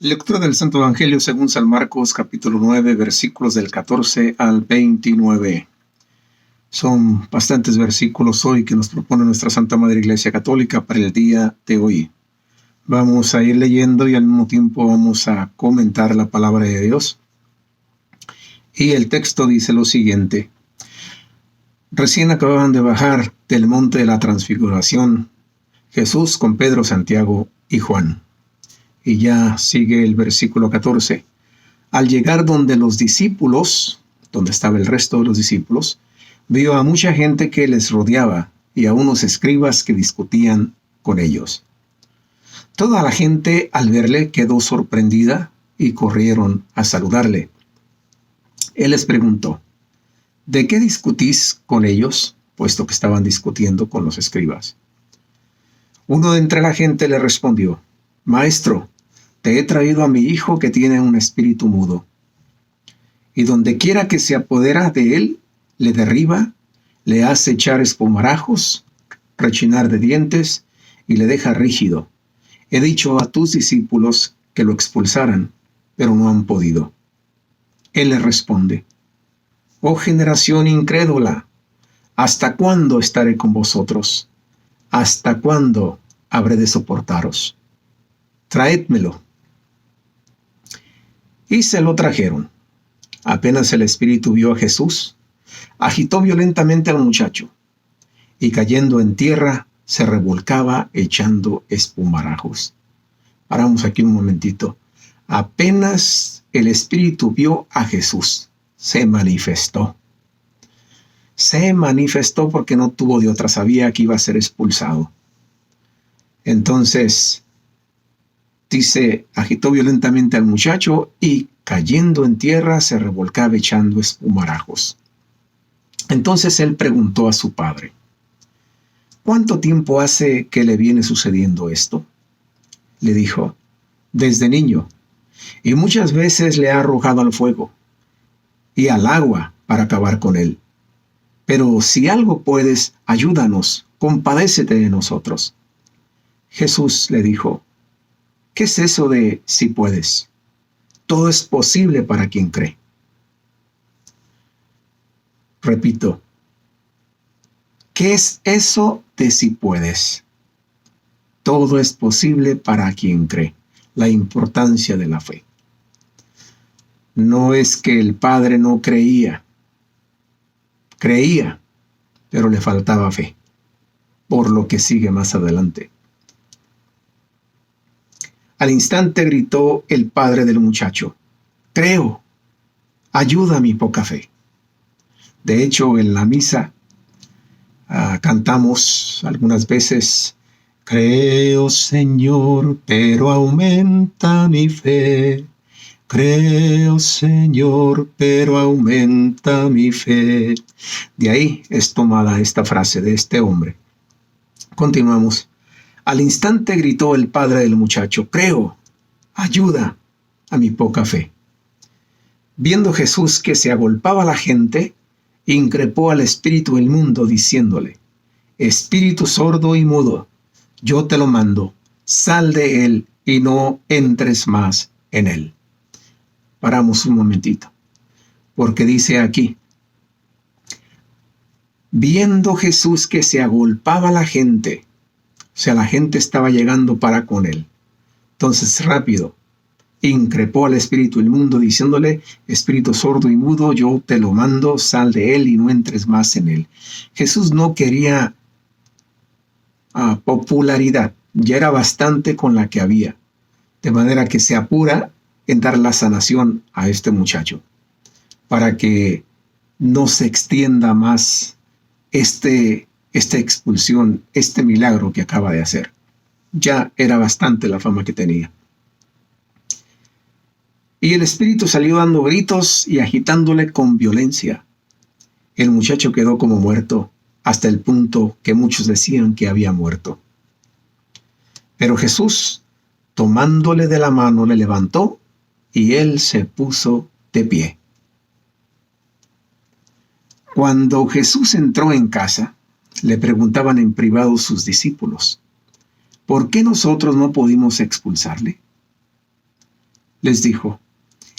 Lectura del Santo Evangelio según San Marcos, capítulo 9, versículos del 14 al 29. Son bastantes versículos hoy que nos propone nuestra Santa Madre Iglesia Católica para el día de hoy. Vamos a ir leyendo y al mismo tiempo vamos a comentar la palabra de Dios. Y el texto dice lo siguiente. Recién acababan de bajar del monte de la Transfiguración Jesús con Pedro, Santiago y Juan. Y ya sigue el versículo 14. Al llegar donde los discípulos, donde estaba el resto de los discípulos, vio a mucha gente que les rodeaba y a unos escribas que discutían con ellos. Toda la gente al verle quedó sorprendida y corrieron a saludarle. Él les preguntó, ¿de qué discutís con ellos? Puesto que estaban discutiendo con los escribas. Uno de entre la gente le respondió, Maestro, te he traído a mi hijo que tiene un espíritu mudo. Y donde quiera que se apodera de él, le derriba, le hace echar espumarajos, rechinar de dientes y le deja rígido. He dicho a tus discípulos que lo expulsaran, pero no han podido. Él le responde, Oh generación incrédula, ¿hasta cuándo estaré con vosotros? ¿Hasta cuándo habré de soportaros? Traédmelo. Y se lo trajeron. Apenas el espíritu vio a Jesús, agitó violentamente al muchacho, y cayendo en tierra, se revolcaba echando espumarajos. Paramos aquí un momentito. Apenas el espíritu vio a Jesús, se manifestó. Se manifestó porque no tuvo de otra, sabía que iba a ser expulsado. Entonces, dice, agitó violentamente al muchacho y cayendo en tierra se revolcaba echando espumarajos. Entonces él preguntó a su padre, ¿cuánto tiempo hace que le viene sucediendo esto? Le dijo, desde niño, y muchas veces le ha arrojado al fuego y al agua para acabar con él. Pero si algo puedes, ayúdanos, compadécete de nosotros. Jesús le dijo, ¿qué es eso de si puedes? Todo es posible para quien cree. Repito, ¿qué es eso de si puedes? Todo es posible para quien cree. La importancia de la fe. No es que el padre no creía, pero le faltaba fe, por lo que sigue más adelante. Al instante gritó el padre del muchacho, creo, ayuda a mi poca fe. De hecho, en la misa cantamos algunas veces, creo, Señor, pero aumenta mi fe. Creo, Señor, pero aumenta mi fe. De ahí es tomada esta frase de este hombre. Continuamos. Al instante gritó el padre del muchacho, creo, ayuda a mi poca fe. Viendo Jesús que se agolpaba la gente, increpó al espíritu inmundo diciéndole, espíritu sordo y mudo, yo te lo mando, sal de él y no entres más en él. Paramos un momentito, porque dice aquí, viendo Jesús que se agolpaba la gente, o sea, la gente estaba llegando para con él. Entonces, rápido, increpó al espíritu inmundo diciéndole, espíritu sordo y mudo, yo te lo mando, sal de él y no entres más en él. Jesús no quería popularidad, ya era bastante con la que había, de manera que se apura en dar la sanación a este muchacho, para que no se extienda más esta expulsión, este milagro que acaba de hacer. Ya era bastante la fama que tenía. Y el espíritu salió dando gritos y agitándole con violencia. El muchacho quedó como muerto, hasta el punto que muchos decían que había muerto. Pero Jesús, tomándole de la mano, le levantó y él se puso de pie. Cuando Jesús entró en casa, le preguntaban en privado sus discípulos, ¿por qué nosotros no pudimos expulsarle? les dijo,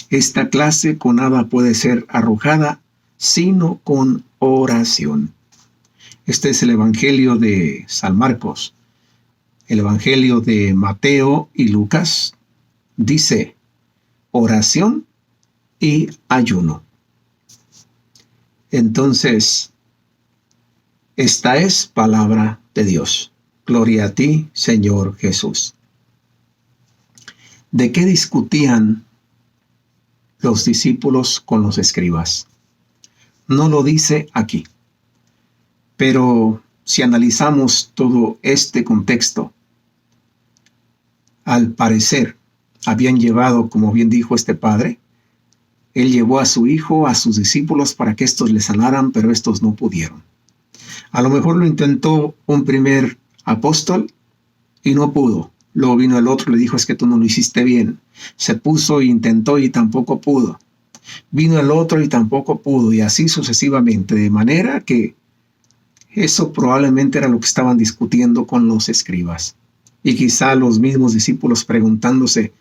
esta clase con nada puede ser arrojada, sino con oración. Este es el Evangelio de San Marcos. El Evangelio de Mateo y Lucas dice oración y ayuno. Entonces, esta es palabra de Dios. Gloria a ti, Señor Jesús. ¿De qué discutían los discípulos con los escribas? No lo dice aquí. Pero si analizamos todo este contexto, al parecer habían llevado, como bien dijo este padre, él llevó a su hijo, a sus discípulos para que estos le sanaran, pero estos no pudieron. A lo mejor lo intentó un primer apóstol y no pudo. Luego vino el otro y le dijo, es que tú no lo hiciste bien. Se puso e intentó y tampoco pudo. Vino el otro y tampoco pudo, y así sucesivamente, de manera que eso probablemente era lo que estaban discutiendo con los escribas. Y quizá los mismos discípulos preguntándose,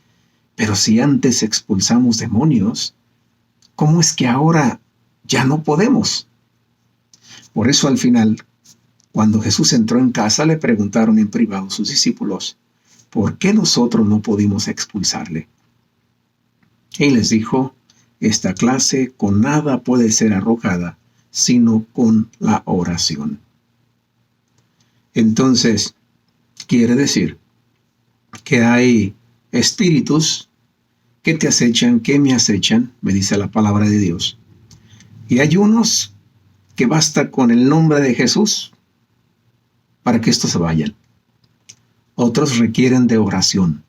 pero si antes expulsamos demonios, ¿cómo es que ahora ya no podemos? Por eso al final, cuando Jesús entró en casa, le preguntaron en privado sus discípulos, ¿por qué nosotros no pudimos expulsarle? Y les dijo, esta clase con nada puede ser arrojada, sino con la oración. Entonces, quiere decir que hay espíritus que te acechan, que me acechan, me dice la palabra de Dios. Y hay unos que basta con el nombre de Jesús para que estos se vayan. Otros requieren de oración.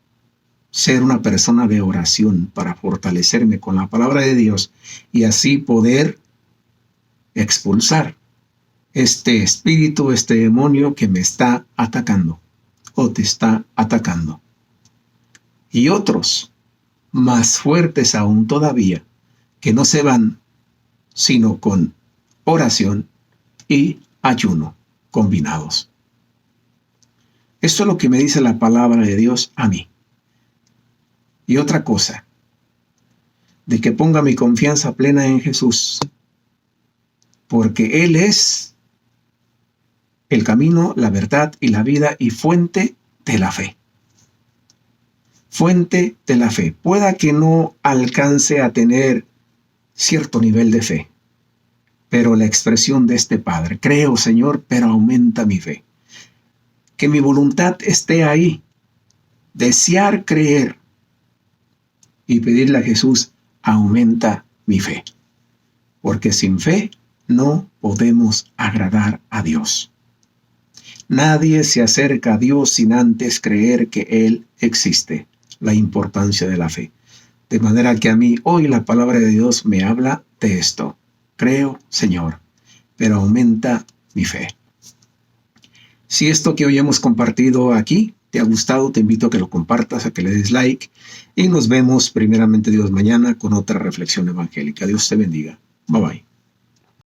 Ser una persona de oración para fortalecerme con la palabra de Dios y así poder expulsar este espíritu, este demonio que me está atacando o te está atacando. Y otros, más fuertes aún todavía, que no se van sino con oración y ayuno combinados. Esto es lo que me dice la palabra de Dios a mí. Y otra cosa, de que ponga mi confianza plena en Jesús, porque Él es el camino, la verdad y la vida y fuente de la fe. Fuente de la fe. Pueda que no alcance a tener cierto nivel de fe, pero la expresión de este Padre, creo, Señor, pero aumenta mi fe. Que mi voluntad esté ahí, desear creer y pedirle a Jesús, aumenta mi fe. Porque sin fe no podemos agradar a Dios. Nadie se acerca a Dios sin antes creer que Él existe. La importancia de la fe. De manera que a mí hoy la palabra de Dios me habla de esto. Creo, Señor, pero aumenta mi fe. Si esto que hoy hemos compartido aquí te ha gustado, te invito a que lo compartas, a que le des like y nos vemos primeramente Dios mañana con otra reflexión evangélica. Dios te bendiga. Bye bye.